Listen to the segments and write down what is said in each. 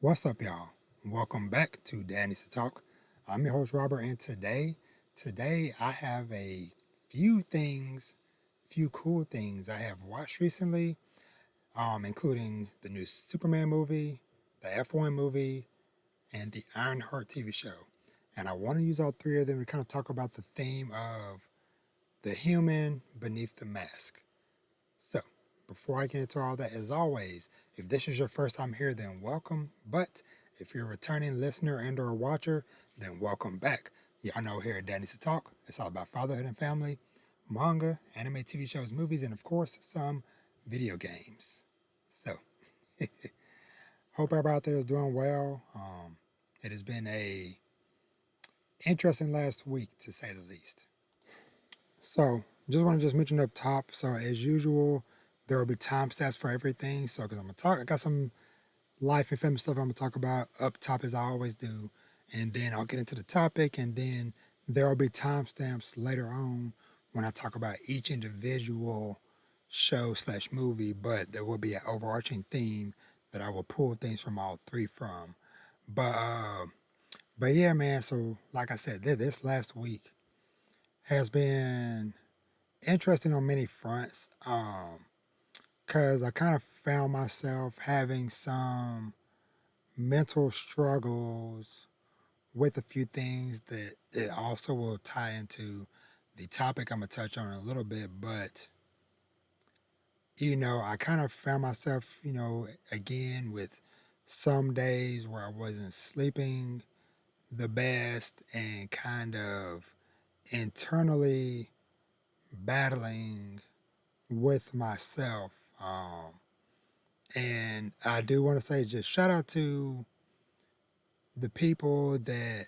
What's up, y'all? Welcome back to Danny's to Talk. I'm your host Robert, and today I have a few things, few cool things I have watched recently, including the new Superman movie, the F1 movie, and the Ironheart TV show. And I want to use all three of them to kind of talk about the theme of the human beneath the mask. So, before I get into all that, as always, if this is your first time here, then welcome. But if you're a returning listener and or watcher, then welcome back. Y'all know here at Danny's to Talk, it's all about fatherhood and family, manga, anime, TV shows, movies, and of course, some video games. So, hope everybody out there is doing well. It has been a interesting last week, to say the least. So, just want to just mention up top. So, as usual, there will be timestamps for everything. So, because I'm gonna talk, I got some life and family stuff I'm gonna talk about up top as I always do, and then I'll get into the topic, and then there will be timestamps later on when I talk about each individual show slash movie. But there will be an overarching theme that I will pull things from all three from. But uh, but yeah, man. So, like I said, this last week has been interesting on many fronts. Because I kind of found myself having some mental struggles with a few things that it also will tie into the topic I'm gonna touch on in a little bit. But I kind of found myself, again with some days where I wasn't sleeping the best and kind of internally battling with myself. And I do want to say just shout out to the people that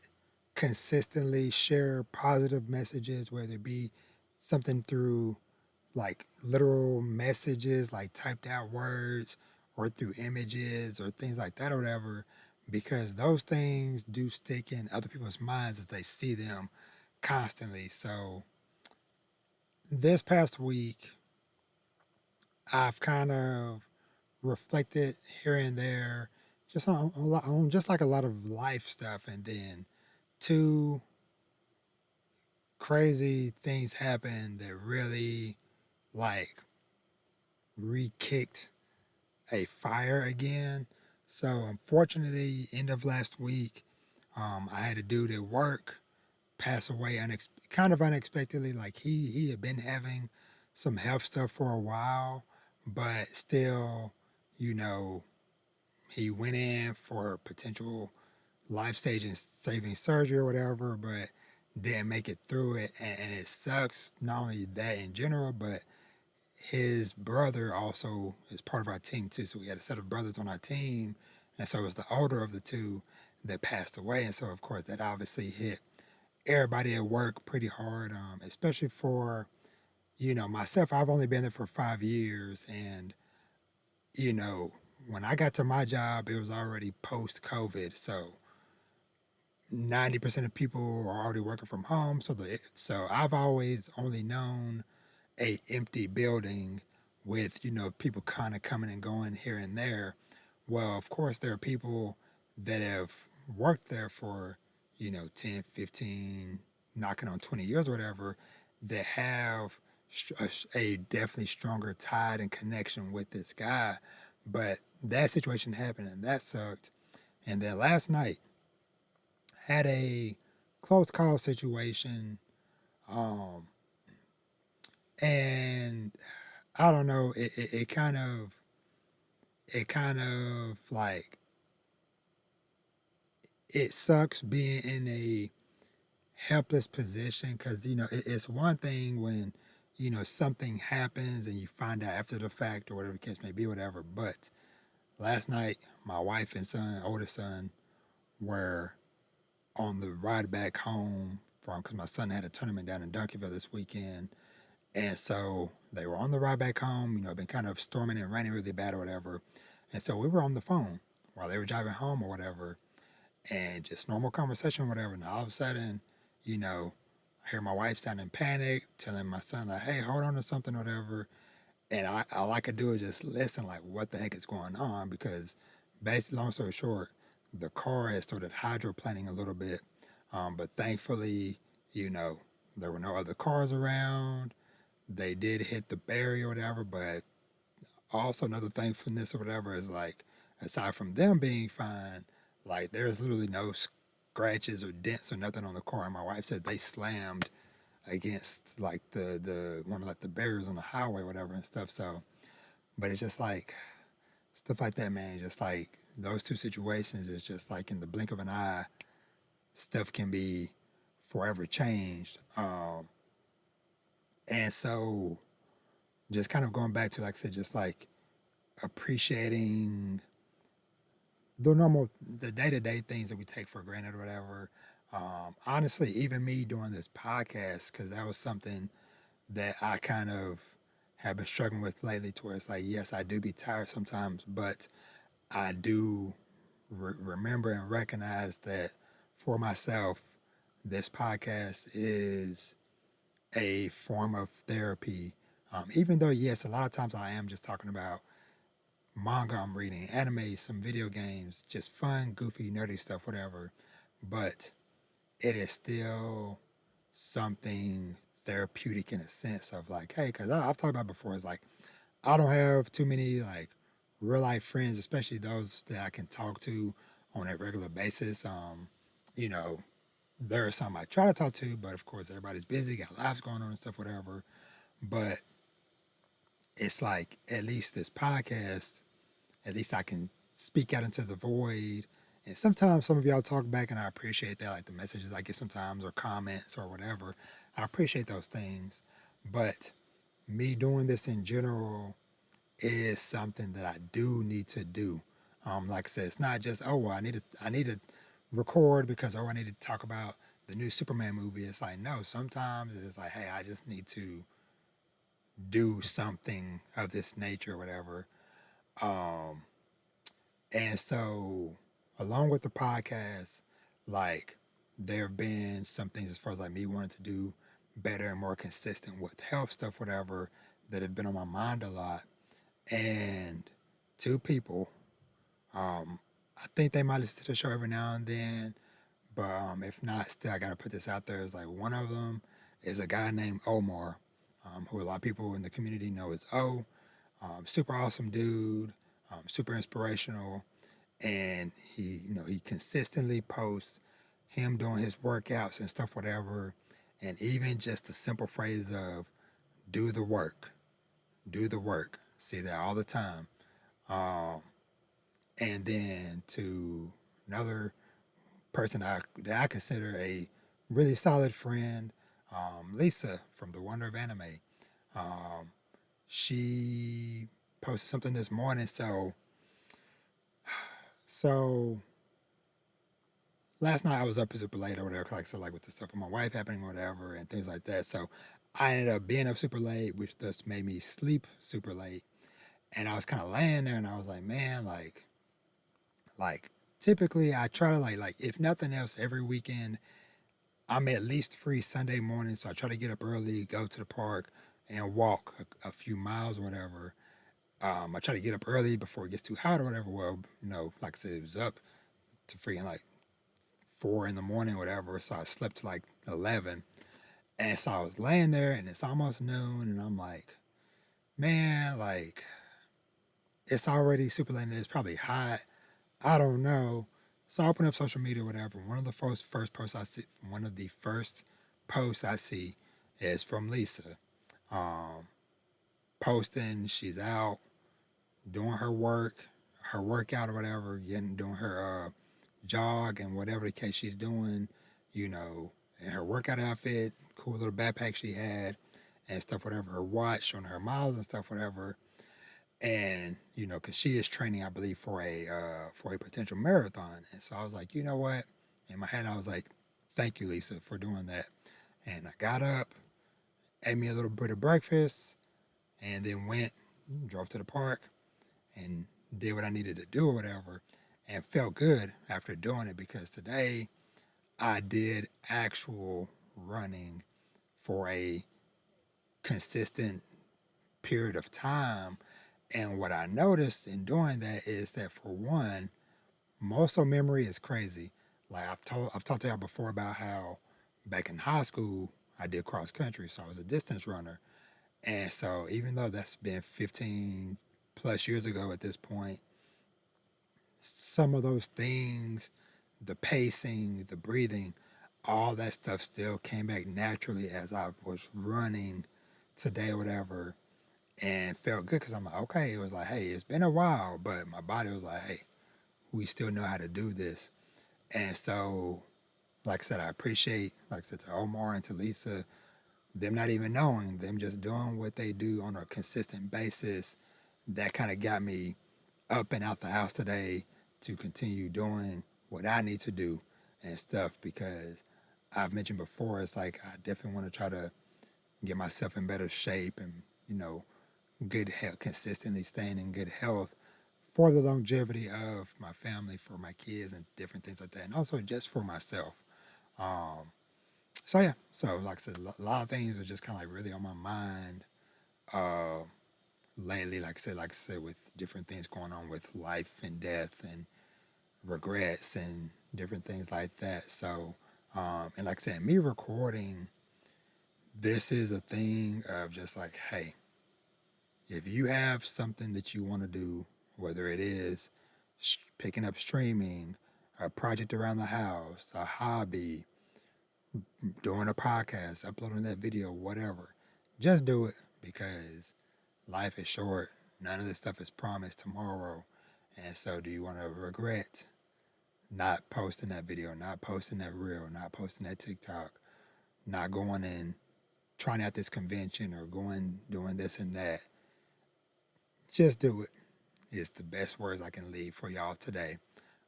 consistently share positive messages, whether it be something through like literal messages, like typed out words, or through images or things like that or whatever, because those things do stick in other people's minds as they see them constantly. So this past week, I've kind of reflected here and there, just on just like a lot of life stuff, and then two crazy things happened that really like re-kicked a fire again. So unfortunately, end of last week, I had a dude at work pass away kind of unexpectedly. Like he had been having some health stuff for a while, but still, you know, he went in for potential life saving surgery or whatever, but didn't make it through it. And it sucks, not only that in general, but his brother also is part of our team too. So we had a set of brothers on our team. And so it was the older of the two that passed away. And so, of course, that obviously hit everybody at work pretty hard, especially for, myself. I've only been there for 5 years. And, you know, when I got to my job, it was already post COVID. So 90% of people are already working from home. So I've always only known a empty building with, people kind of coming and going here and there. Well, of course, there are people that have worked there for, 10, 15, knocking on 20 years or whatever, that have a definitely stronger tie and connection with this guy. But that situation happened and that sucked. And then last night, had a close call situation, um, and I don't know. It kind of like it sucks being in a helpless position because it's one thing when something happens and you find out after the fact or whatever the case may be, whatever. But last night, my wife and oldest son, were on the ride back home from because my son had a tournament down in Duncanville this weekend. And so they were on the ride back home, been kind of storming and raining really bad or whatever. And so we were on the phone while they were driving home or whatever, and just normal conversation or whatever. And all of a sudden, I hear my wife sounding panic, telling my son, like, hey, hold on to something or whatever. And all I could do is just listen, like, what the heck is going on? Because basically, long story short, the car had started hydroplaning a little bit. But thankfully, you know, there were no other cars around. They did hit the barrier or whatever, but also another thankfulness or whatever is like, aside from them being fine, like there's literally no scratches or dents or nothing on the car. And my wife said they slammed against like the one of like the barriers on the highway or whatever and stuff. So, but it's just like stuff like that, man. Just like those two situations, it's just like in the blink of an eye, stuff can be forever changed. And so just kind of going back to, like I said, just like appreciating the day to day things that we take for granted or whatever. Honestly, even me doing this podcast, because that was something that I kind of have been struggling with lately, to where it's like, yes, I do be tired sometimes, but I do remember and recognize that for myself, this podcast is a form of therapy. Even though, yes, a lot of times I am just talking about manga I'm reading, anime, some video games, just fun, goofy, nerdy stuff, whatever. But it is still something therapeutic in a sense of like, hey, because I've talked about before, it's like I don't have too many like real life friends, especially those that I can talk to on a regular basis. You know, there are some I try to talk to, but of course everybody's busy, got lives going on and stuff, whatever. But it's like at least this podcast, at least I can speak out into the void. And sometimes some of y'all talk back, and I appreciate that, like the messages I get sometimes, or comments, or whatever. I appreciate those things. But me doing this in general is something that I do need to do. Like I said, it's not just, oh, well, I need to record because, oh, I need to talk about the new Superman movie. It's like, no, sometimes it is like, hey, I just need to do something of this nature or whatever. Um, And so, along with the podcast, like there have been some things as far as like me wanting to do better and more consistent with health stuff, whatever, that have been on my mind a lot. And two people, I think they might listen to the show every now and then, but if not, still I gotta put this out there. Is like one of them is a guy named Omar, who a lot of people in the community know as O. Super awesome dude, super inspirational, and he consistently posts him doing his workouts and stuff, whatever, and even just the simple phrase of do the work, do the work. See that all the time. Um, and then to another person that I consider a really solid friend, Lisa from the Wonder of Anime. Um, she posted something this morning. So last night I was up super late or whatever, like I said, like with the stuff with my wife happening or whatever and things like that. So I ended up being up super late, which thus made me sleep super late. And I was kind of laying there and I was like, man, like typically I try to like if nothing else, every weekend I'm at least free Sunday morning. So I try to get up early, go to the park and walk a few miles or whatever. I try to get up early before it gets too hot or whatever. Well, like I said, it was up to freaking like 4 in the morning, whatever. So I slept to like 11. And so I was laying there and it's almost noon. And I'm like, man, like it's already super late and it's probably hot. I don't know. So I open up social media, whatever. One of the first posts I see is from Lisa. Um, Posting, she's out doing her work, her workout or whatever, doing her jog and whatever the case she's doing, you know, and her workout outfit, cool little backpack she had and stuff, whatever, her watch showing her miles and stuff, whatever. And, because she is training, I believe, for a potential marathon. And so I was like, you know what? In my head, I was like, thank you, Lisa, for doing that. And I got up, ate me a little bit of breakfast, and then drove to the park, and did what I needed to do or whatever, and felt good after doing it because today I did actual running for a consistent period of time. And what I noticed in doing that is that, for one, muscle memory is crazy. Like I've talked to y'all before about how back in high school I did cross country, so I was a distance runner. And so even though that's been 15 plus years ago at this point, some of those things, the pacing, the breathing, all that stuff still came back naturally as I was running today or whatever, and felt good because I'm like, okay, it was like, hey, it's been a while, but my body was like, hey, we still know how to do this. And so, like I said, I appreciate, like I said, to Omar and to Lisa, them not even knowing, them just doing what they do on a consistent basis. That kind of got me up and out the house today to continue doing what I need to do and stuff because I've mentioned before, it's like I definitely want to try to get myself in better shape and, you know, good health, consistently staying in good health for the longevity of my family, for my kids, and different things like that, and also just for myself. Um, so yeah, so like I said, a lot of things are just kind of like really on my mind uh, lately. Like I said, with different things going on with life and death and regrets and different things like that. So, and like I said, me recording this is a thing of just like, hey, if you have something that you want to do, whether it is picking up streaming, a project around the house, a hobby, doing a podcast, uploading that video, whatever, just do it because life is short. None of this stuff is promised tomorrow. And so, do you want to regret not posting that video, not posting that reel, not posting that TikTok, not going and trying out this convention or going doing this and that? Just do it. It's the best words I can leave for y'all today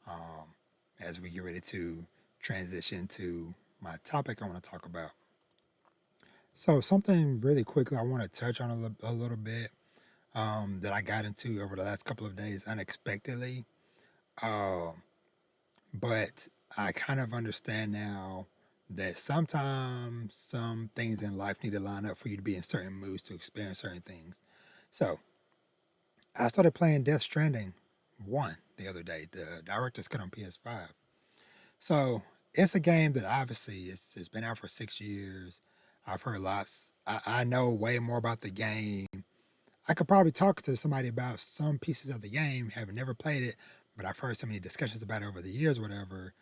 um, as we get ready to transition to my topic I want to talk about. So, something really quickly I want to touch on a little bit that I got into over the last couple of days unexpectedly. Um, but I kind of understand now that sometimes some things in life need to line up for you to be in certain moods to experience certain things. So, I started playing Death Stranding 1 the other day, the director's cut on PS5. So it's a game that obviously it's been out for 6 years. I've heard lots. I know way more about the game. I could probably talk to somebody about some pieces of the game, having never played it, but I've heard so many discussions about it over the years, whatever.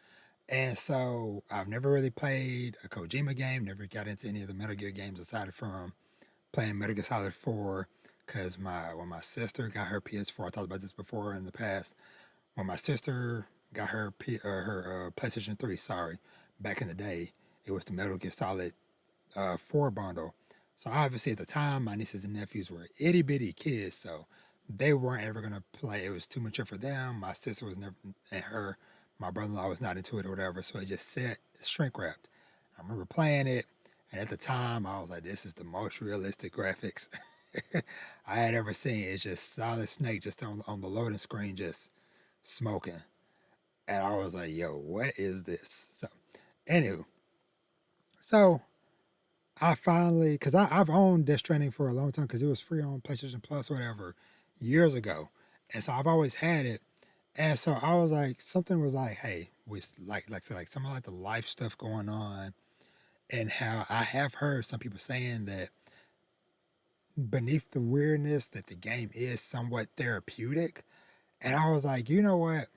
And so I've never really played a Kojima game, never got into any of the Metal Gear games aside from playing Metal Gear Solid 4 because when my sister got her PS4, I talked about this before in the past. When my sister got her PlayStation 3, sorry, back in the day, it was the Metal Gear Solid 4 bundle. So obviously at the time, my nieces and nephews were itty bitty kids, so they weren't ever gonna play. It was too mature for them. My sister was never, and my brother-in-law was not into it or whatever. So it just sat shrink wrapped. I remember playing it, and at the time, I was like, "This is the most realistic graphics I had ever seen." It's just Solid Snake just on the loading screen, just smoking. And I was like, yo, what is this? So, anywho, so I finally, because I've owned Death Stranding for a long time because it was free on PlayStation Plus or whatever years ago. And so I've always had it. And so I was like, something was like, hey, with like some of like the life stuff going on, and how I have heard some people saying that beneath the weirdness that the game is somewhat therapeutic. And I was like, you know what?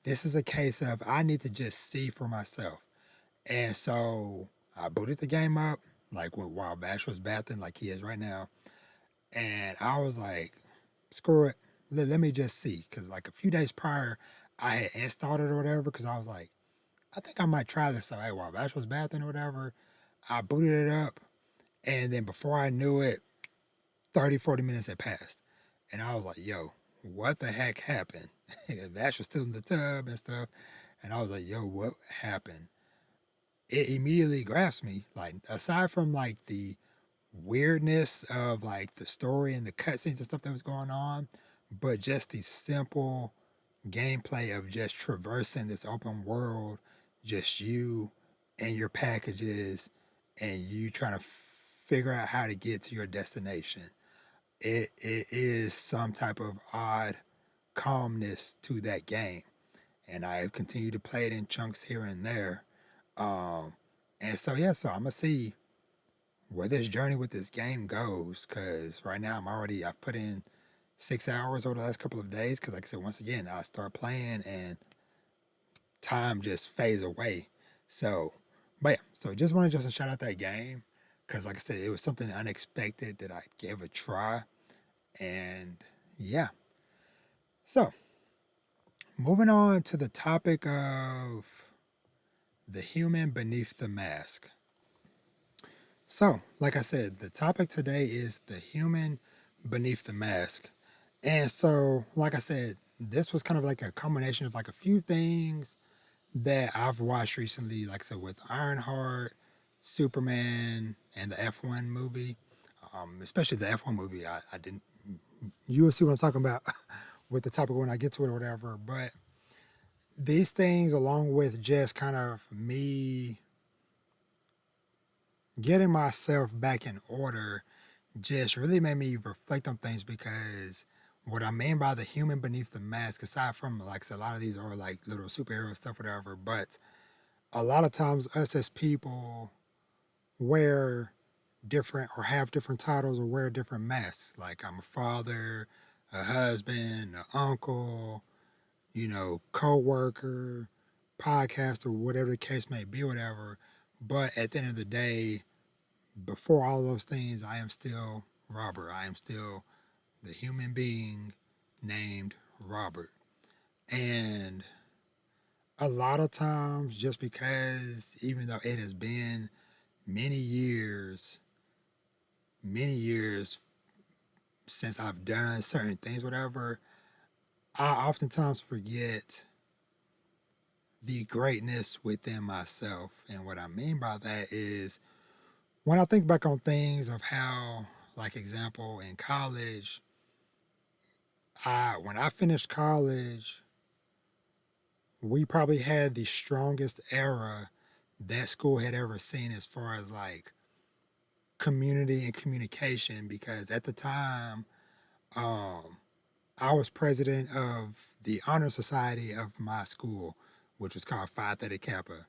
This is a case of I need to just see for myself. And so I booted the game up, like while Bash was bathing like he is right now. And I was like, screw it. Let me just see. Because like a few days prior, I had installed it or whatever. Because I was like, I think I might try this. So hey, while Bash was bathing or whatever, I booted it up. And then before I knew it, 30, 40 minutes had passed. And I was like, yo, what the heck happened? Bash was still in the tub and stuff. And I was like, yo, what happened? It immediately grasped me. Like aside from like the weirdness of like the story and the cutscenes and stuff that was going on, but just the simple gameplay of just traversing this open world, just you and your packages, and you trying to figure out how to get to your destination. It is some type of odd calmness to that game. and I continue to play it in chunks here and there. Um, and so yeah, so I'm gonna see where this journey with this game goes. Cause right now I've put in 6 hours over the last couple of days. Cause like I said, once again, I start playing and time just fades away. So, but yeah, so just wanted just to shout out that game. Cause like I said, it was something unexpected that I gave a try. And yeah, so moving on to the topic of the human beneath the mask. So, like I said, the topic today is the human beneath the mask. And so, like I said, this was kind of like a combination of like a few things that I've watched recently, like I said, with Ironheart, Superman, and the F1 movie. Especially the F1 movie. I didn't, you will see what I'm talking about with the topic when I get to it or whatever. But these things, along with just kind of me getting myself back in order, just really made me reflect on things because what I mean by the human beneath the mask, aside from like I said, a lot of these are like little superhero stuff, whatever, but a lot of times us as people wear different or have different titles or wear different masks. Like I'm a father, a husband, an uncle, co-worker, podcaster, whatever the case may be, whatever. But at the end of the day, before all those things, I am still Robert. I am still the human being named Robert. And a lot of times, just because even though it has been many years, many years since I've done certain things, whatever, I oftentimes forget the greatness within myself. And what I mean by that is when I think back on things of how, like example, in college, when I finished college, we probably had the strongest era that school had ever seen as far as like community and communication because at the time um, I was president of the honor society of my school, which was called Phi Theta Kappa.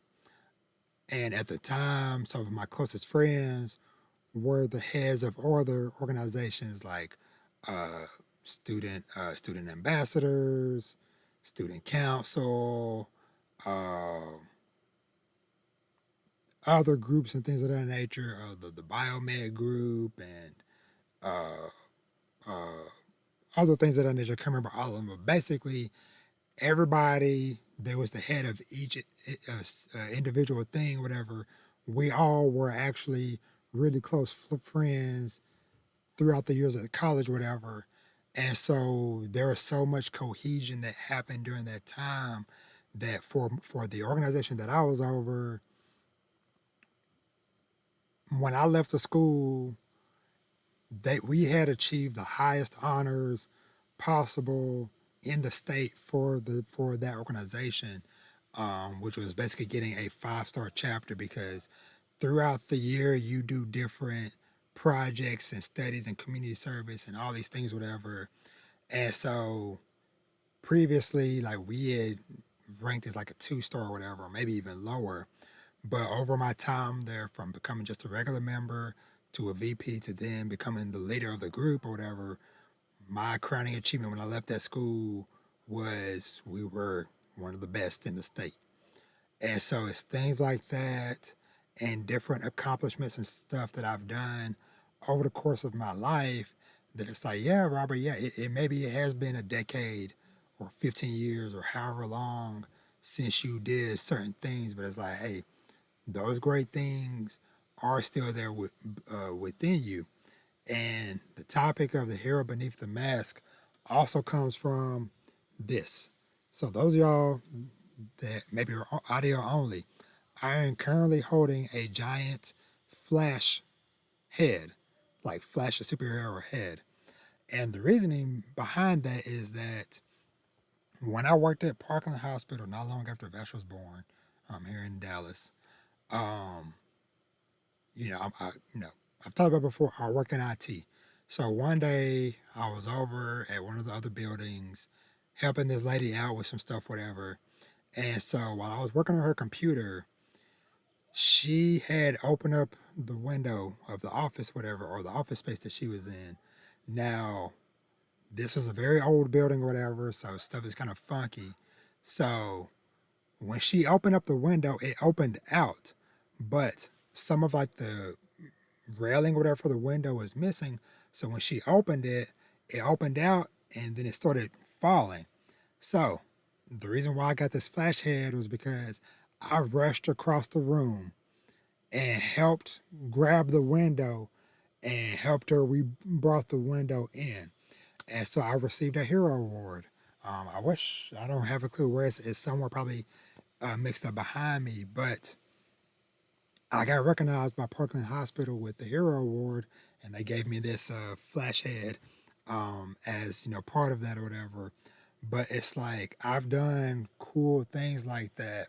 And at the time, some of my closest friends were the heads of other organizations like uh, student ambassadors, student council, uh, other groups and things of that nature, the biomed group and uh, uh, other things of that nature. I can't remember all of them, but basically everybody that was the head of each individual thing, whatever, we all were actually really close friends throughout the years of college, whatever. And so there was so much cohesion that happened during that time that for the organization that I was over, when I left the school, that we had achieved the highest honors possible in the state for that organization, which was basically getting a 5-star chapter because throughout the year you do different projects and studies and community service and all these things, whatever. And so previously, like we had ranked as like a 2-star or whatever, or maybe even lower. But over my time there, from becoming just a regular member to a VP to then becoming the leader of the group or whatever, my crowning achievement when I left that school was we were one of the best in the state. And so it's things like that and different accomplishments and stuff that I've done over the course of my life that it's like, yeah, Robert, yeah, maybe it has been a decade or 15 years or however long since you did certain things, but it's like, hey, those great things are still there within you. And the topic of the hero beneath the mask also comes from this. So those of y'all that maybe are audio only, I am currently holding a giant Flash head, like Flash the superhero head. And the reasoning behind that is that when I worked at Parkland Hospital not long after Vash was born, here in Dallas, um, I've talked about before. I work in IT, so one day I was over at one of the other buildings, helping this lady out with some stuff, whatever. And so while I was working on her computer, she had opened up the window of the office, whatever, or the office space that she was in. Now, this was a very old building, whatever, so stuff is kind of funky. So when she opened up the window, it opened out, but some of like the railing, whatever, for the window was missing. So when she opened it, it opened out and then it started falling. So the reason why I got this flash head was because I rushed across the room and helped grab the window and helped her. We brought the window in. And so I received a hero award. I wish, I don't have a clue where it's somewhere probably mixed up behind me, but I got recognized by Parkland Hospital with the hero award, and they gave me this flash head as part of that or whatever. But it's like I've done cool things like that,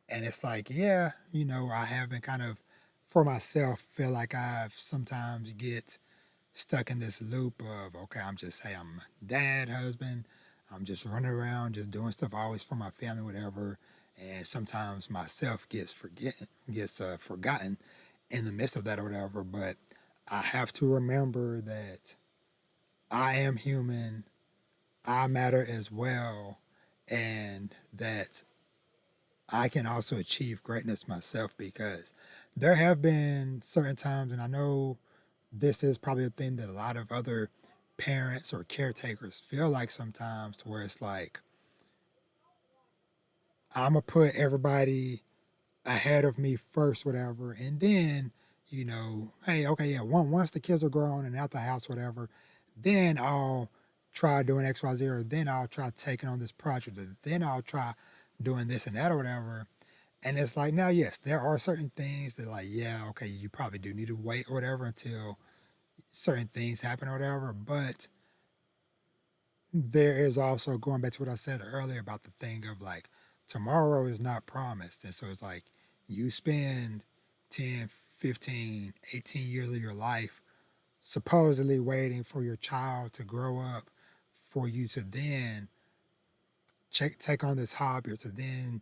and it's like yeah, I haven't kind of for myself feel like I've sometimes get stuck in this loop of okay, I'm dad, husband, I'm just running around, just doing stuff always for my family, whatever. And sometimes myself gets forgotten in the midst of that or whatever. But I have to remember that I am human, I matter as well, and that I can also achieve greatness myself because there have been certain times, and I know this is probably a thing that a lot of other parents or caretakers feel like sometimes, to where it's like, I'm going to put everybody ahead of me first, whatever, and then, hey, okay, yeah, once the kids are grown and out the house, whatever, then I'll try doing X, Y, Z, or then I'll try taking on this project, or then I'll try doing this and that or whatever. And it's like, now, yes, there are certain things that, like, yeah, okay, you probably do need to wait or whatever until certain things happen or whatever. But there is also going back to what I said earlier about the thing of like, tomorrow is not promised. And so it's like, you spend 10, 15, 18 years of your life supposedly waiting for your child to grow up for you to then take on this hobby or to then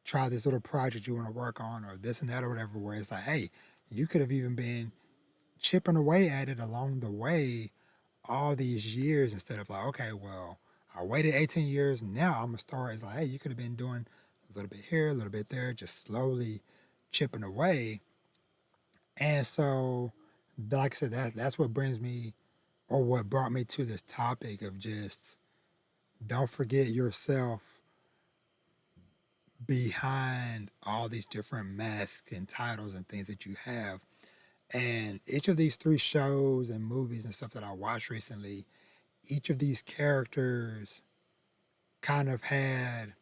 try this little project you want to work on or this and that or whatever, where it's like, hey, you could have even been chipping away at it along the way all these years instead of like, okay, well, I waited 18 years. Now I'm gonna start. It's like, hey, you could have been doing a little bit here, a little bit there, just slowly chipping away. And so, like I said, that's what brings me, or what brought me to this topic of just don't forget yourself behind all these different masks and titles and things that you have. And each of these three shows and movies and stuff that I watched recently, each of these characters kind of had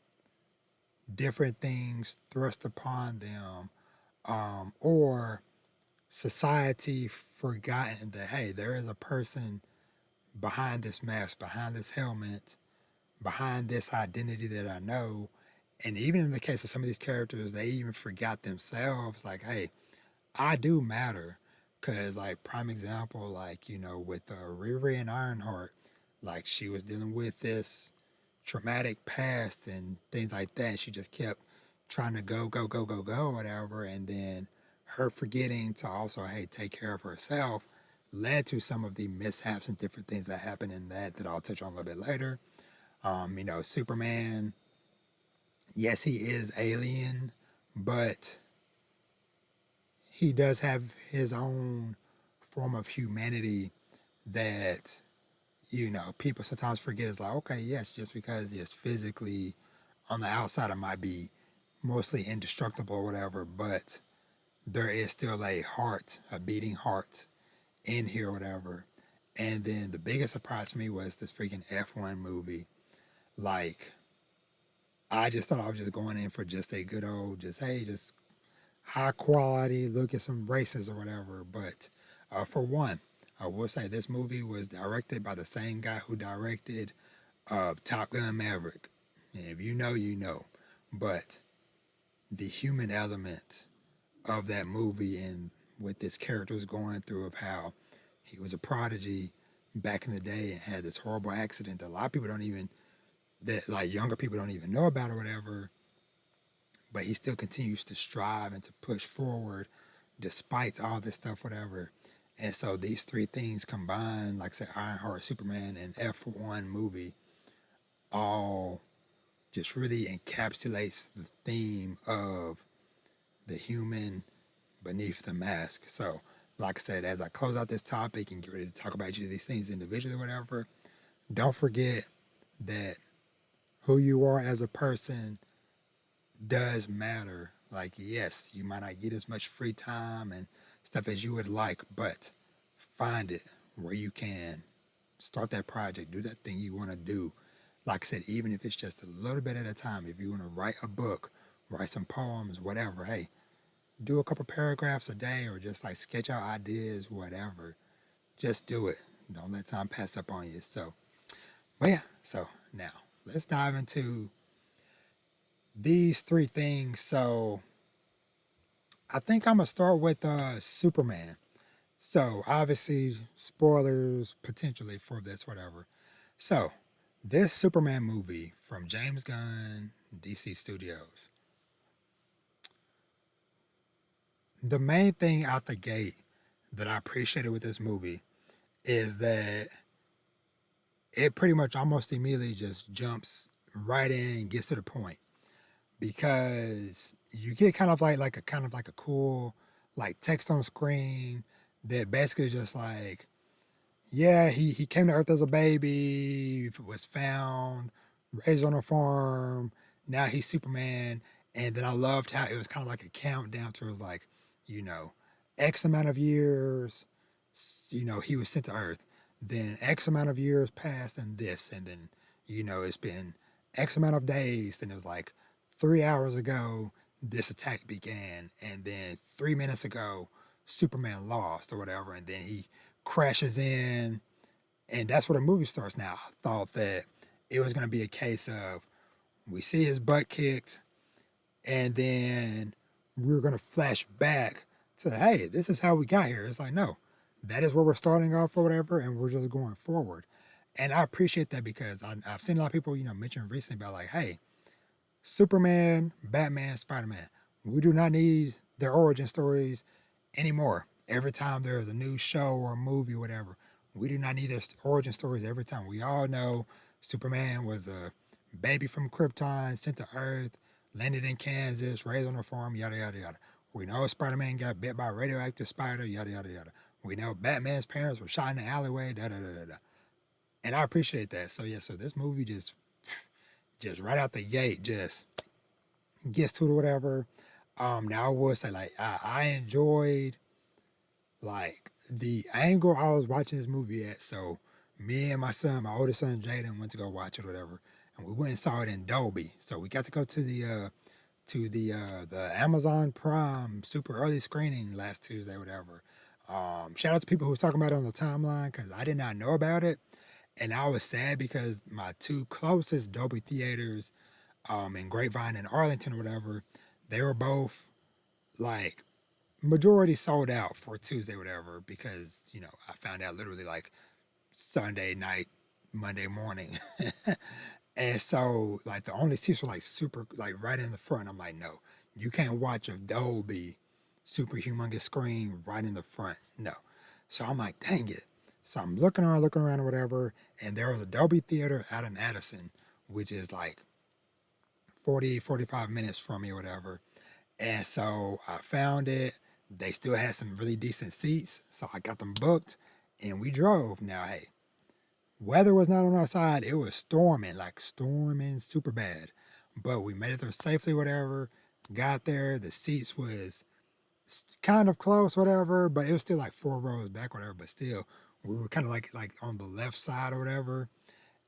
different things thrust upon them, or society forgotten that, hey, there is a person behind this mask, behind this helmet, behind this identity that I know. And even in the case of some of these characters, they even forgot themselves, like, hey, I do matter. Cause like prime example, like, with Riri and Ironheart, like she was dealing with this traumatic past and things like that. And she just kept trying to go, go, go, go, go, whatever. And then her forgetting to also, hey, take care of herself led to some of the mishaps and different things that happened in that I'll touch on a little bit later. Superman, yes, he is alien, but he does have his own form of humanity that, people sometimes forget. It's like, okay, yes, just because it's physically on the outside, it might be mostly indestructible or whatever, but there is still a heart, a beating heart in here or whatever. And then the biggest surprise to me was this freaking F1 movie. Like, I just thought I was just going in for just a good old, just, hey, just high quality, look at some races or whatever. But for one, I will say this movie was directed by the same guy who directed Top Gun Maverick. And if you know, you know. But the human element of that movie and what this character was going through, of how he was a prodigy back in the day and had this horrible accident that a lot of people don't even, that like younger people don't even know about or whatever. but he still continues to strive and to push forward despite all this stuff, whatever. And so these three things combined, like I said, Ironheart, Superman, and F1 movie, all just really encapsulates the theme of the human beneath the mask. So, like I said, as I close out this topic and get ready to talk about each of these things individually, whatever, don't forget that who you are as a person does matter. Like, yes, you might not get as much free time and stuff as you would like, but find it where you can. Start that project, do that thing you want to do. Like I said, even if it's just a little bit at a time, if you want to write a book, write some poems, whatever, hey, do a couple paragraphs a day or just like sketch out ideas, whatever. Just do it. Don't let time pass up on you. So, but yeah, so now let's dive into these three things. So, I think I'm gonna start with Superman. So, obviously, spoilers potentially for this, whatever. So, this Superman movie from James Gunn, DC Studios. The main thing out the gate that I appreciated with this movie is that it pretty much almost immediately just jumps right in and gets to the point because you get kind of like a cool like text on screen that basically just like, yeah, he came to Earth as a baby, was found, raised on a farm. Now he's Superman. And then I loved how it was kind of like a countdown to it was like, you know, X amount of years, he was sent to Earth. Then X amount of years passed and this. And then, it's been X amount of days. Then it was like 3 hours ago, this attack began. And then 3 minutes ago, Superman lost or whatever. And then he crashes in, and that's where the movie starts. Now, I thought that it was going to be a case of we see his butt kicked, and then we were going to flash back to, hey, this is how we got here. It's like, no, that is where we're starting off or whatever, and we're just going forward. And I appreciate that because I've seen a lot of people, mention recently about like, hey, Superman, Batman, Spider-Man, we do not need their origin stories anymore. Every time there's a new show or a movie or whatever, we do not need their origin stories every time. We all know Superman was a baby from Krypton, sent to Earth, landed in Kansas, raised on a farm, yada, yada, yada. We know Spider-Man got bit by a radioactive spider, yada, yada, yada. We know Batman's parents were shot in the alleyway, da, da, da, da, da. And I appreciate that. So, yeah, so this movie just right out the gate, just gets to it or whatever. Now I would say like I enjoyed like the angle I was watching this movie at. So me and my son, my oldest son Jaden, went to go watch it or whatever, and we went and saw it in Dolby. So we got to go to the Amazon Prime super early screening last Tuesday, whatever. Shout out to people who was talking about it on the timeline because I did not know about it, and I was sad because my two closest Dolby theaters, in Grapevine and Arlington or whatever, they were both like majority sold out for Tuesday, whatever, because, I found out literally like Sunday night, Monday morning. And so, like, the only seats were like super, like, right in the front. I'm like, no, you can't watch a Dolby super humongous screen right in the front. No. So I'm like, dang it. So I'm looking around or whatever. And there was a Dolby theater out in Addison, which is like 45 minutes from me or whatever. And so I found it. They still had some really decent seats. So I got them booked and we drove. Now, hey, weather was not on our side. It was storming, like storming super bad. But we made it there safely, whatever. Got there. The seats was kind of close, whatever. But it was still like 4 rows back, whatever. But still, we were kind of like on the left side or whatever.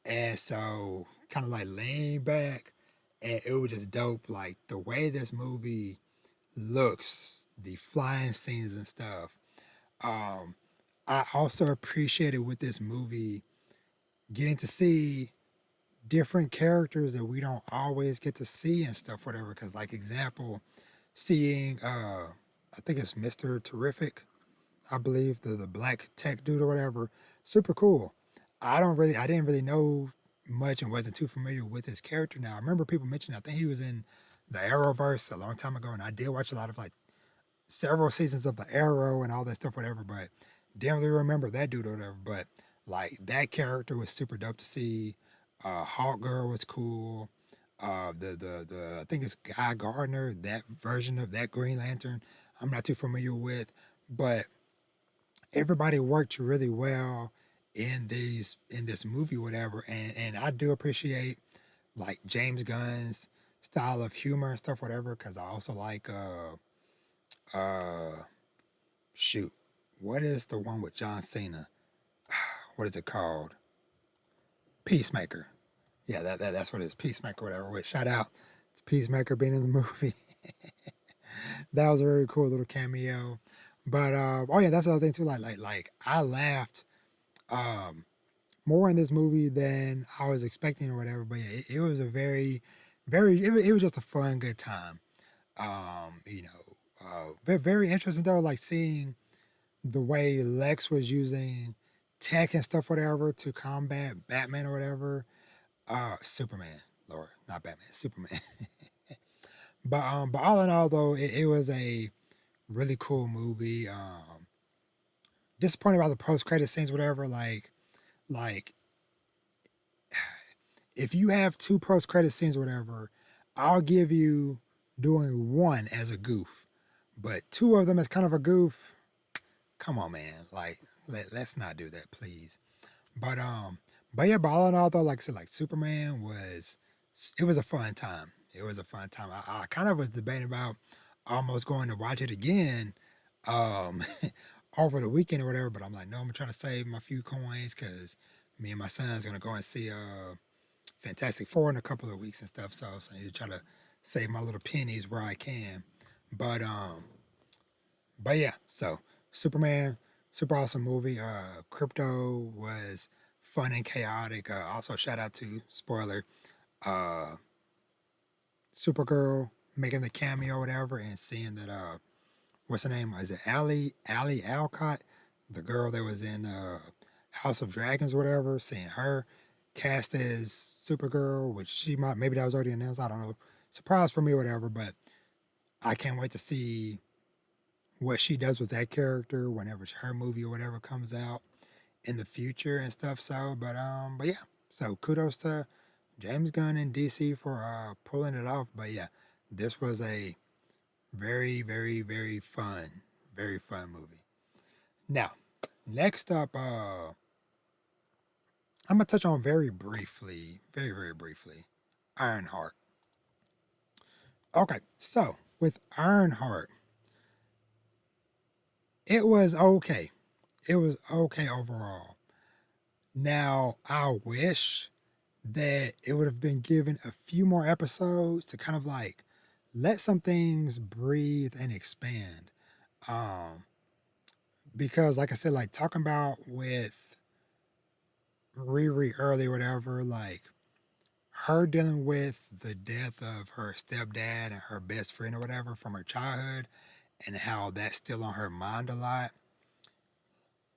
And so kind of like laying back. And it was just dope. Like the way this movie looks, the flying scenes and stuff. Um, I also appreciated with this movie getting to see different characters that we don't always get to see and stuff, whatever. Because, like, example, seeing, I think it's Mr. Terrific, I believe, the black tech dude or whatever, super cool. I didn't really know much and wasn't too familiar with his character. Now, I remember people mentioning, I think he was in the Arrowverse a long time ago, and I did watch a lot of like several seasons of the Arrow and all that stuff, whatever. But didn't really remember that dude or whatever. But like that character was super dope to see. Hawk Girl was cool. The I think it's Guy Gardner, that version of that Green Lantern. I'm not too familiar with, but everybody worked really well in this movie, whatever. And I do appreciate like James Gunn's style of humor and stuff, whatever. Because I also like shoot, what is the one with John Cena? What is it called? Peacemaker. Yeah, that's what it is. Peacemaker, whatever. Wait, shout out to Peacemaker being in the movie. That was a very cool little cameo. But oh yeah, that's the other thing too. Like I laughed more in this movie than I was expecting or whatever. But yeah, it was a it was just a fun, good time. Very, very interesting though, like seeing the way Lex was using tech and stuff, whatever, to combat Batman or whatever. Superman, Lord, not Batman, Superman. But all in all, though, it was a really cool movie. Disappointed about the post credit scenes, whatever. Like if you have two post credit scenes, or whatever, I'll give you doing one as a goof, but two of them as kind of a goof. Come on, man. Like let's not do that, please. But but yeah, but all in all, though, like I said, like Superman was, it was a fun time. It was a fun time. I kind of was debating about almost going to watch it again, um, over the weekend or whatever. But I'm like, no, I'm trying to save my few coins because me and my son's gonna go and see Fantastic Four in a couple of weeks and stuff. So I need to try to save my little pennies where I can. But but yeah, so Superman, super awesome movie. Crypto was fun and chaotic. Also, shout out to spoiler, uh, Supergirl making the cameo or whatever, and seeing that what's her name? Is it Ali Alcott, the girl that was in House of Dragons or whatever? Seeing her cast as Supergirl, which she might, maybe that was already announced. I don't know. Surprise for me or whatever, but I can't wait to see what she does with that character whenever her movie or whatever comes out in the future and stuff. So, but yeah. So kudos to James Gunn and DC for pulling it off. But yeah, this was a very fun movie. Now, next up, I'm gonna touch on very briefly, Ironheart. Okay, so with Ironheart, it was okay. It was okay overall. Now, I wish that it would have been given a few more episodes to kind of like let some things breathe and expand. Um, because like I said, like talking about with Riri early, whatever, like her dealing with the death of her stepdad and her best friend or whatever from her childhood, and how that's still on her mind a lot.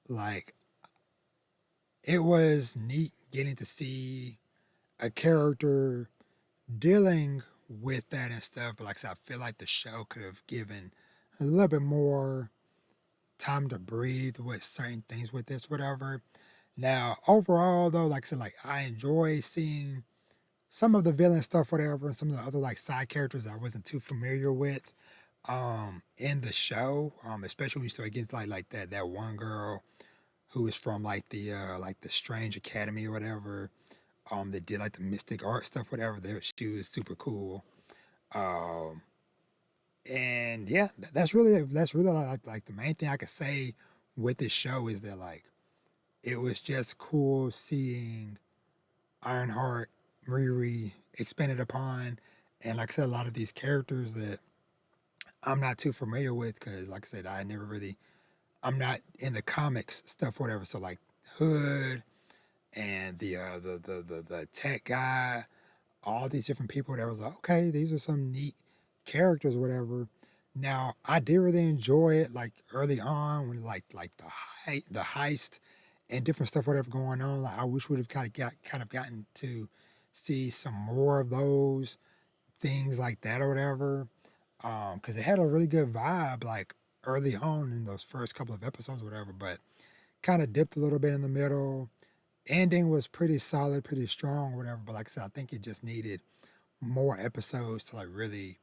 Like it was neat getting to see a character dealing with that and stuff. But like I said, I feel like the show could have given a little bit more time to breathe with certain things with this, whatever. Now, overall, though, like I said, like I enjoy seeing some of the villain stuff, whatever, and some of the other like side characters I wasn't too familiar with in the show. Especially when you start getting like that one girl who is from like the Strange Academy or whatever. That did like the mystic art stuff, whatever. She was super cool. Um, and yeah, that's really like the main thing I could say with this show is that like it was just cool seeing Ironheart, Riri expanded upon, and like I said, a lot of these characters that I'm not too familiar with because, like I said, I'm not in the comics stuff, whatever. So like Hood and the tech guy, all these different people that was like, okay, these are some neat characters, whatever. Now I did really enjoy it like early on when like the heist and different stuff, whatever going on. Like I wish we'd have kind of gotten to see some more of those things like that or whatever. Because it had a really good vibe like early on in those first couple of episodes, or whatever. But kind of dipped a little bit in the middle. Ending was pretty solid, pretty strong, or whatever. But like I said, I think it just needed more episodes to like really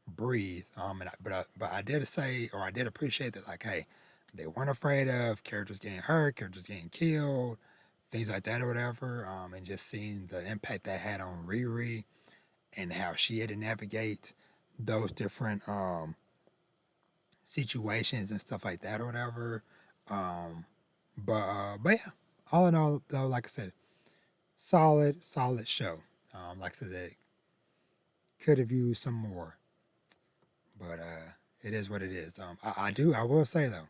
breathe. But I did say, or I did appreciate that, like, hey, they weren't afraid of characters getting hurt, characters getting killed, things like that or whatever. And just seeing the impact that had on Riri and how she had to navigate those different situations and stuff like that or whatever. Um, but yeah, all in all, though, like I said, solid show. Like I said, they could have used some more, but it is what it is. I will say though,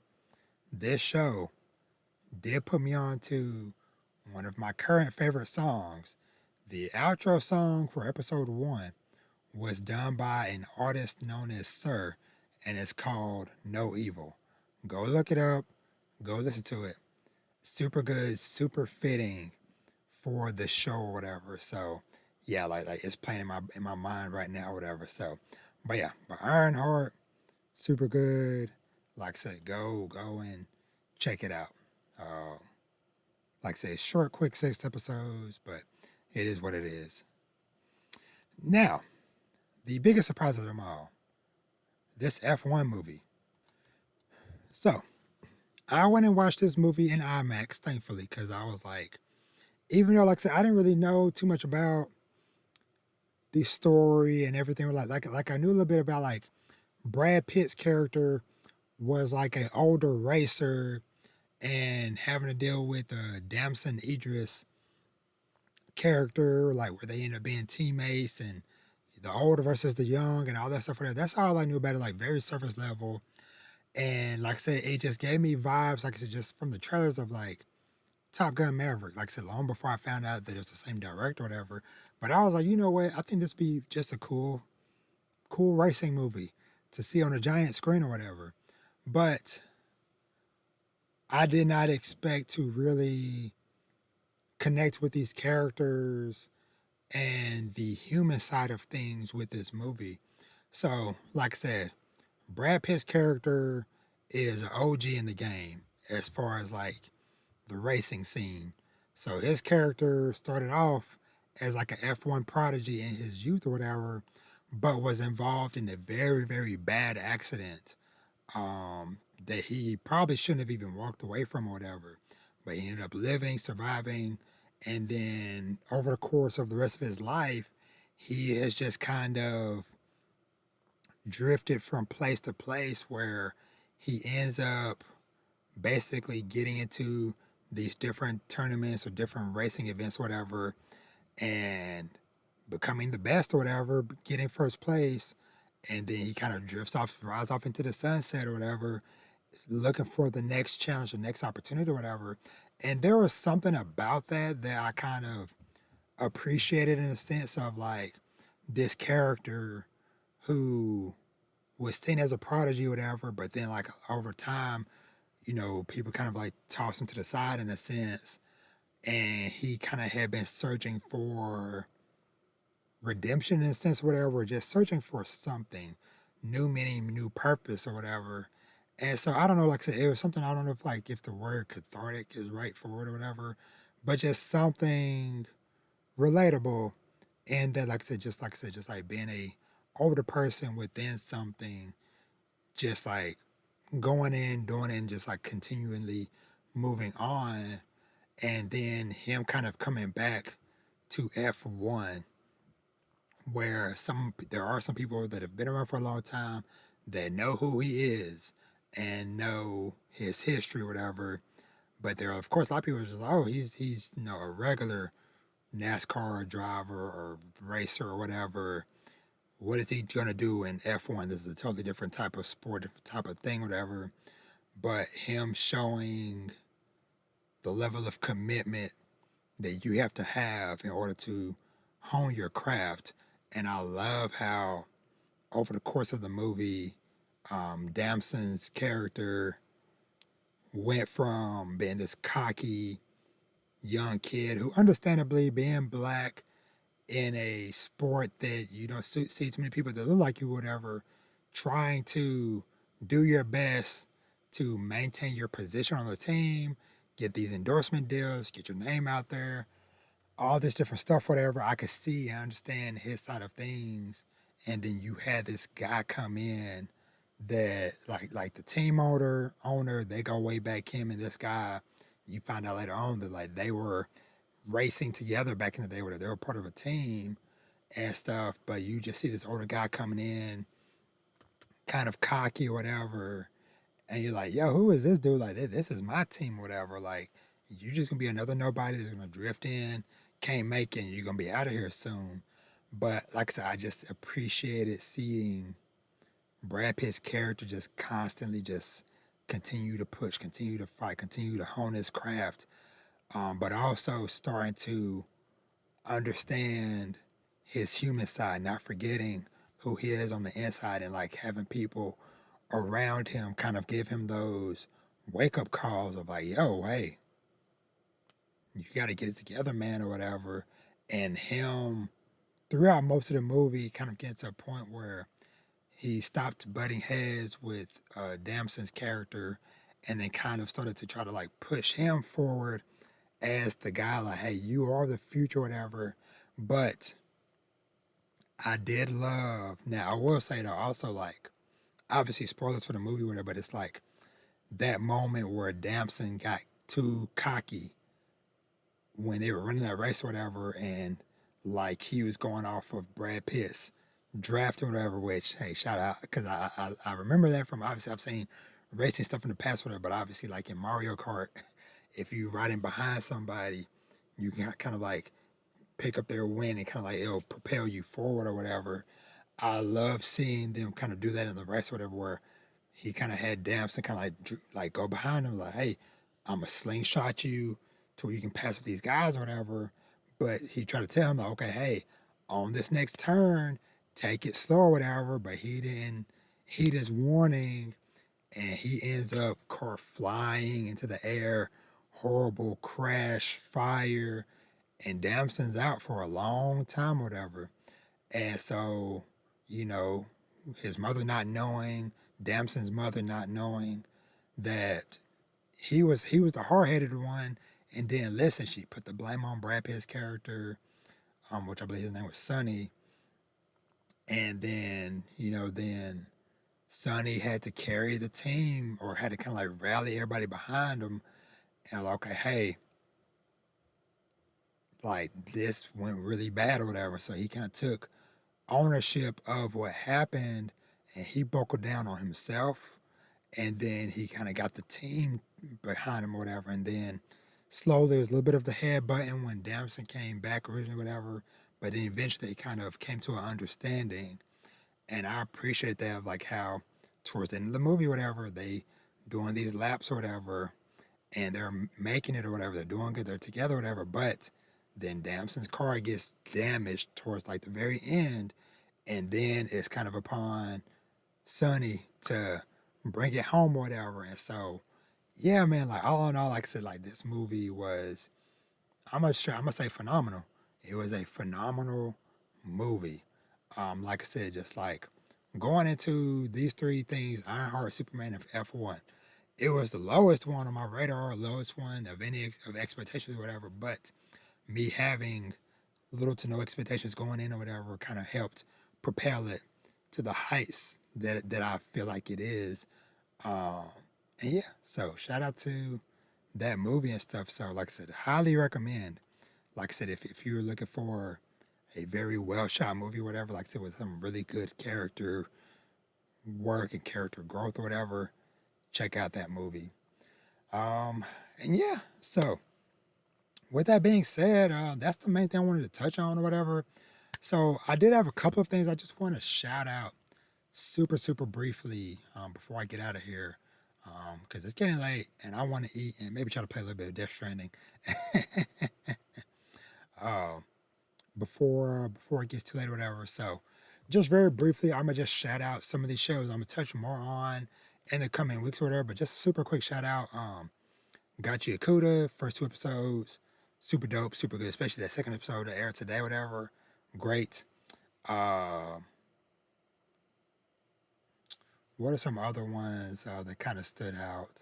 this show did put me on to one of my current favorite songs. The outro song for episode one was done by an artist known as Sir, and it's called No Evil. Go look it up, go listen to it. Super good, super fitting for the show or whatever. So yeah, like it's playing in my mind right now or whatever. So but yeah, but Ironheart, super good. Like I said, go and check it out. Uh, like I say, short, quick 6 episodes, but it is what it is. Now, the biggest surprise of them all, this F1 movie. So, I went and watched this movie in IMAX, thankfully, because I was like, even though, like I said, I didn't really know too much about the story and everything. Like I knew a little bit about like Brad Pitt's character was like an older racer and having to deal with Damson Idris character, like where they end up being teammates and the older versus the young and all that stuff. That's all I knew about it, like very surface level. And like I said, it just gave me vibes, like I said, just from the trailers of like Top Gun Maverick. Like I said, long before I found out that it was the same director or whatever. But I was like, you know what? I think this be just a cool racing movie to see on a giant screen or whatever. But I did not expect to really connect with these characters and the human side of things with this movie. So, like I said, Brad Pitt's character is an OG in the game as far as like the racing scene. So his character started off as like an F1 prodigy in his youth or whatever, but was involved in a very bad accident that he probably shouldn't have even walked away from or whatever. But he ended up living, surviving, and then over the course of the rest of his life, he has just kind of drifted from place to place where he ends up basically getting into these different tournaments or different racing events, whatever, and becoming the best or whatever, getting first place, and then he kind of drifts off, rides off into the sunset or whatever, looking for the next challenge, the next opportunity or whatever. And there was something about that I kind of appreciated in a sense of like this character who was seen as a prodigy or whatever, but then like over time, people kind of like tossed him to the side in a sense. And he kind of had been searching for redemption in a sense, or whatever, just searching for something, new meaning, new purpose, or whatever. And so I don't know, like I said, it was something I don't know if the word cathartic is right for it or whatever, but just something relatable. And that, like I said, just like being a older person within something, just like going in, doing it, and just like continually moving on. And then him kind of coming back to F1 where there are some people that have been around for a long time that know who he is and know his history, or whatever. But there are, of course, a lot of people are just like, oh, he's a regular NASCAR driver or racer or whatever. What is he gonna do in F1? This is a totally different type of sport, different type of thing, whatever. But him showing the level of commitment that you have to have in order to hone your craft. And I love how over the course of the movie, Damson's character went from being this cocky young kid who, understandably, being black, in a sport that you don't see too many people that look like you, whatever, trying to do your best to maintain your position on the team, get these endorsement deals, get your name out there, all this different stuff, whatever. I could see and understand his side of things. And then you had this guy come in that like the team owner, they go way back, him and this guy. You find out later on that like they were racing together back in the day where they were part of a team and stuff, but you just see this older guy coming in, kind of cocky or whatever, and you're like, yo, who is this dude? Like, this is my team, or whatever. Like, you just gonna be another nobody that's gonna drift in, can't make it, and you're gonna be out of here soon. But like I said, I just appreciated seeing Brad Pitt's character just constantly just continue to push, continue to fight, continue to hone his craft, but also starting to understand his human side, not forgetting who he is on the inside, and like having people around him kind of give him those wake up calls of like, yo, hey, you got to get it together, man, or whatever. And him throughout most of the movie kind of gets to a point where he stopped butting heads with Damson's character and then kind of started to try to like push him forward as the guy, like, hey, you are the future, whatever. But I did love, now I will say though, also like, obviously spoilers for the movie, whatever, but it's like that moment where Damson got too cocky when they were running that race or whatever, and like he was going off of Brad Pitt's draft or whatever, which, hey, shout out, because I remember that from, obviously, I've seen racing stuff in the past, whatever, but obviously, like in Mario Kart, if you riding behind somebody, you can kind of like pick up their win and kind of like it'll propel you forward or whatever. I love seeing them kind of do that in the race or whatever, where he kind of had Damson kind of like go behind him, like, hey, I'm a slingshot you to where you can pass with these guys or whatever. But he tried to tell him like, okay, hey, on this next turn, take it slow or whatever. But he didn't heed his warning, and he ends up car flying into the air, horrible crash, fire, and Damson's out for a long time or whatever. And so, you know, his mother not knowing, Damson's mother not knowing that he was the hard headed one, and then listen, she put the blame on Brad Pitt's character, which I believe his name was Sonny, and then then Sonny had to carry the team or had to kind of like rally everybody behind him, and like, okay, hey, like this went really bad or whatever. So he kind of took ownership of what happened, and he buckled down on himself, and then he kind of got the team behind him or whatever, and then slowly there was a little bit of the head button when Damson came back originally, whatever, but then eventually he kind of came to an understanding, and I appreciate that, of like how towards the end of the movie, whatever, they doing these laps or whatever, and they're making it or whatever, they're doing good, they're together or whatever, but then Damson's car gets damaged towards like the very end, and then it's kind of upon Sonny to bring it home or whatever. And so, yeah, man, like all in all, like I said, like this movie was, I'm gonna say phenomenal. It was a phenomenal movie. Like I said, just like going into these three things, Ironheart, Superman, and F1. It was the lowest one on my radar, lowest one of any of expectations or whatever. But me having little to no expectations going in or whatever kind of helped propel it to the heights that I feel like it is. Um, and yeah, so shout out to that movie and stuff. So like I said, highly recommend. Like I said, if you're looking for a very well shot movie, or whatever, like I said, with some really good character work and character growth or whatever, check out that movie. Um, and yeah, so with that being said, that's the main thing I wanted to touch on or whatever. So I did have a couple of things I just want to shout out super, super briefly before I get out of here. Because it's getting late and I want to eat and maybe try to play a little bit of Death Stranding uh, before it gets too late or whatever. So just very briefly, I'm gonna just shout out some of these shows I'm gonna touch more on in the coming weeks or whatever. But just super quick shout out. Got You Akuda, first two episodes, super dope, super good, especially that second episode that aired today, whatever. great. Uh, what are some other ones that kind of stood out?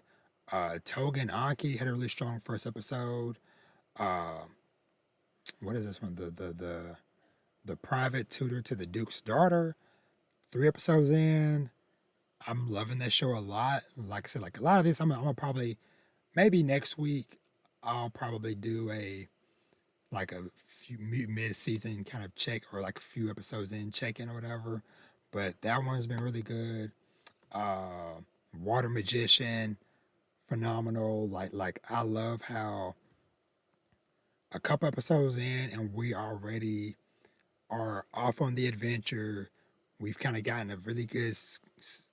Togen Anki had a really strong first episode. Uh, what is this one? The private tutor to the Duke's daughter. 3 episodes in. I'm loving that show a lot. Like I said, like a lot of this, I'm gonna probably maybe next week I'll probably do a like a few mid-season kind of check or like a few episodes in check-in or whatever. But that one's been really good. Uh, Water Magician, phenomenal. Like I love how a couple episodes in and we already are off on the adventure. We've kind of gotten a really good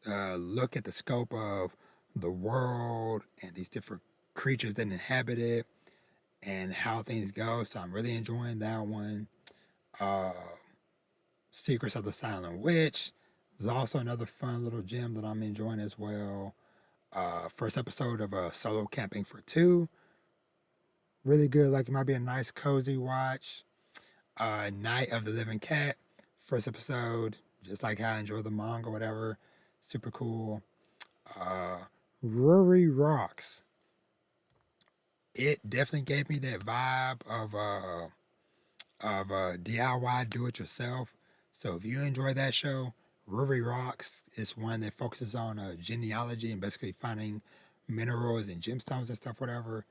look at the scope of the world and these different creatures that inhabit it and how things go. So I'm really enjoying that one. Uh, Secrets of the Silent Witch is also another fun little gem that I'm enjoying as well. First episode of Solo Camping for Two, really good. Like it might be a nice cozy watch. Night of the Living Cat, first episode, just like how I enjoy the manga, whatever, super cool. Uh, Rory Rocks, it definitely gave me that vibe of DIY do it yourself. So if you enjoy that show, Rory Rocks is one that focuses on genealogy and basically finding minerals and gemstones and stuff, whatever.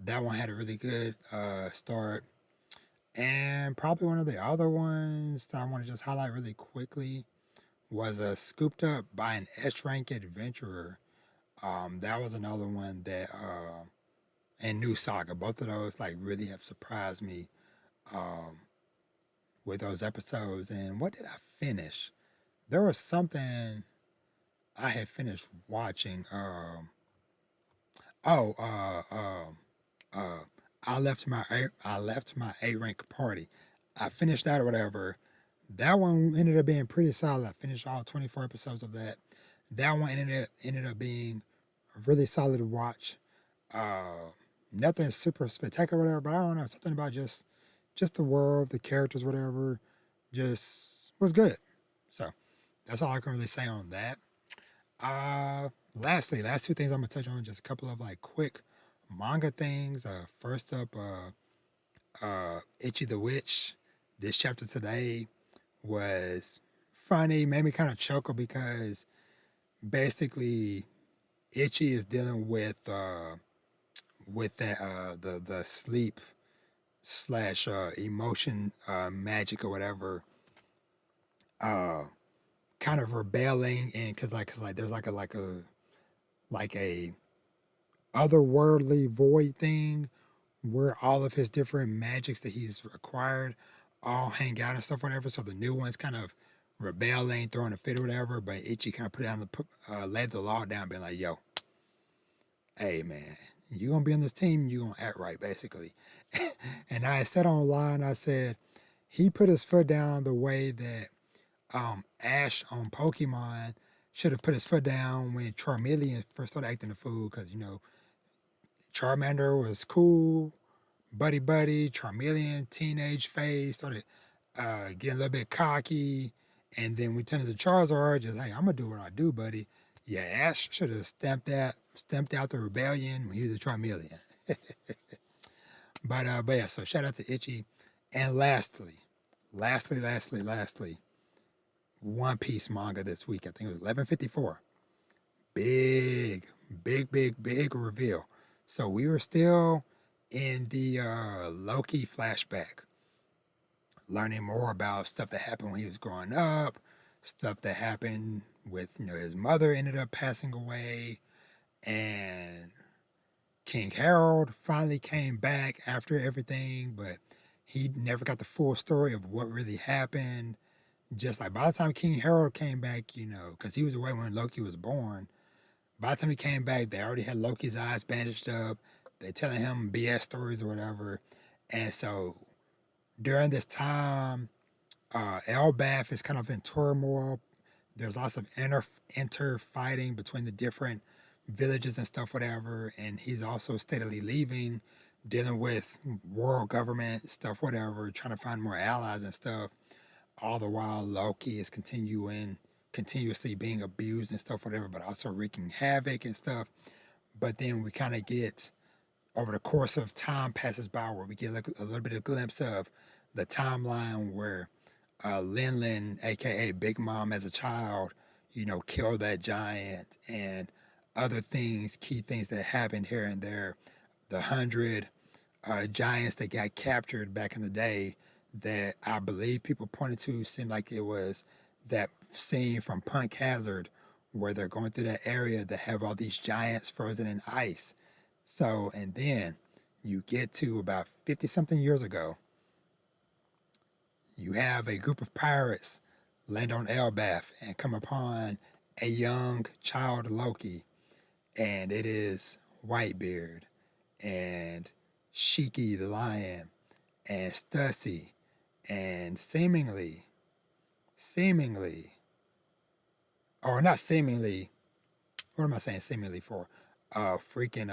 That one had a really good start. And probably one of the other ones that I want to just highlight really quickly was Scooped Up by an S rank adventurer. That was another one that, and New Saga, both of those like really have surprised me um, with those episodes. And what did I finish? There was something I had finished watching. Oh, uh, I left my A rank party. I finished that or whatever. That one ended up being pretty solid. I finished all 24 episodes of that. That one ended up being a really solid watch. Uh, Nothing super spectacular, whatever. But I don't know, something about just the world, the characters, whatever, just was good. So that's all I can really say on that. Lastly, last two things I'm gonna touch on, just a couple of like quick manga things. First up, Ichi the Witch. This chapter today was funny, made me kind of chuckle because basically Ichi is dealing with that the sleep slash emotion magic or whatever, uh kind of rebelling and cause like there's like a otherworldly void thing where all of his different magics that he's acquired all hang out and stuff, whatever. So the new one's kind of rebelling, throwing a fit or whatever. But Ichi kind of put down laid the law down, being like, "Yo, hey man, you gonna be on this team, you gonna act right, basically." And I said online, I said he put his foot down the way that Ash on Pokemon should have put his foot down when Charmeleon first started acting a fool, because Charmander was cool, buddy buddy. Charmeleon, teenage phase, started getting a little bit cocky, and then we turned to Charizard, just hey, I'm gonna do what I do, buddy. Yeah, Ash should have stamped out the rebellion when he was a Charmeleon. But yeah, so shout out to Itchy. And lastly, One Piece manga this week. I think it was 1154. Big, big reveal. So we were still in the Loki flashback, learning more about stuff that happened when he was growing up, stuff that happened with his mother ended up passing away, and King Harold finally came back after everything, but he never got the full story of what really happened. Just like by the time King Harold came back, because he was away when Loki was born, by the time he came back, they already had Loki's eyes bandaged up. They're telling him BS stories or whatever. And so during this time, Elbath is kind of in turmoil. There's lots of inter fighting between the different villages and stuff, whatever. And he's also steadily leaving, dealing with world government stuff, whatever, trying to find more allies and stuff. all the while Loki is continuously being abused and stuff, whatever, but also wreaking havoc and stuff. But then we kind of get, over the course of time passes by, where we get like a little bit of glimpse of the timeline where Lin Lin, aka Big Mom, as a child, killed that giant, and other things, key things that happened here and there. The 100 giants that got captured back in the day, that I believe people pointed to, seemed like it was that scene from Punk Hazard, where they're going through that area that have all these giants frozen in ice. So, and then you get to about 50 something years ago, you have a group of pirates land on Elbaf and come upon a young child Loki, and it is Whitebeard and Shiki the lion and Stussy and seemingly, or not seemingly, what am I saying seemingly for? Freaking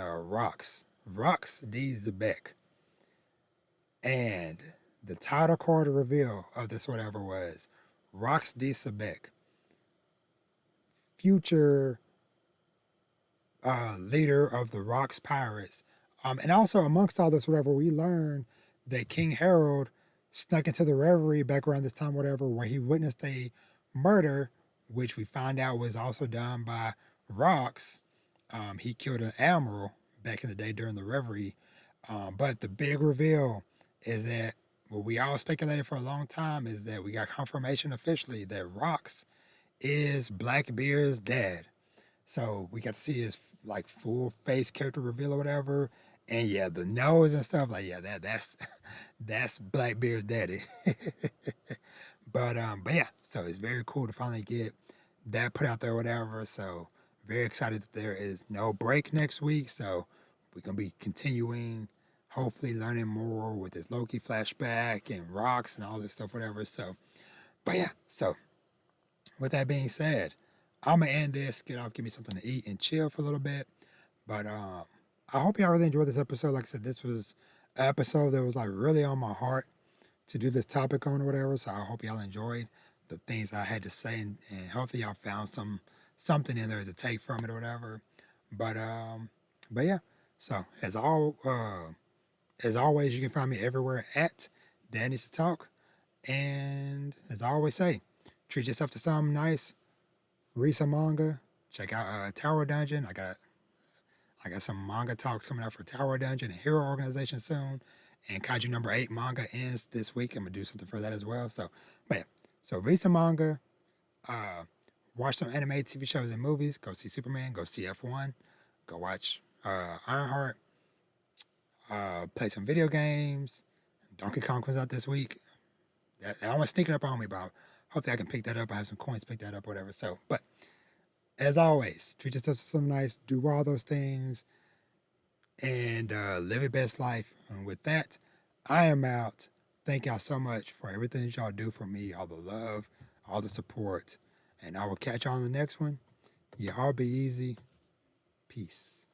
Rocks D. Zebek. And the title card reveal of this whatever was Rocks D. Zebek, future leader of the Rocks Pirates. And also, amongst all this, whatever, we learn that King Harold snuck into the reverie back around this time, whatever, where he witnessed a murder, which we find out was also done by Rocks. He killed an admiral back in the day during the reverie. But the big reveal is that what we all speculated for a long time is that we got confirmation officially that Rocks is Blackbeard's dad. So we got to see his like full face character reveal or whatever. And yeah, the nose and stuff, like yeah, that's that's Blackbeard's daddy. But yeah, so it's very cool to finally get that put out there or whatever. So very excited that there is no break next week. So we're gonna be continuing, hopefully learning more with this Loki flashback and Rocks and all this stuff, whatever. So but yeah, so with that being said, I'm gonna end this, get off, give me something to eat and chill for a little bit. But I hope y'all really enjoyed this episode. Like I said, this was an episode that was like really on my heart to do this topic on or whatever. So I hope y'all enjoyed the things I had to say, and hopefully y'all found something in there to take from it or whatever. But but yeah. So as always, you can find me everywhere at Dad Needs to Talk. And as I always say, treat yourself to something nice. Read some manga. Check out Tower Dungeon. I got some manga talks coming out for Tower Dungeon and Hero Organization soon. And Kaiju number 8 manga ends this week. I'm gonna do something for that as well. So, but yeah. So read some manga. Watch some animated TV shows and movies. Go see Superman. Go see F1. Go watch Ironheart. Play some video games. Donkey Kong comes out this week. That almost sneaking up on me, but hopefully I can pick that up. I have some coins to pick that up, whatever. So, but as always, treat yourself to something nice. Do all those things, and live your best life. And with that, I am out. Thank y'all so much for everything that y'all do for me, all the love, all the support. And I will catch y'all on the next one. Y'all be easy. Peace.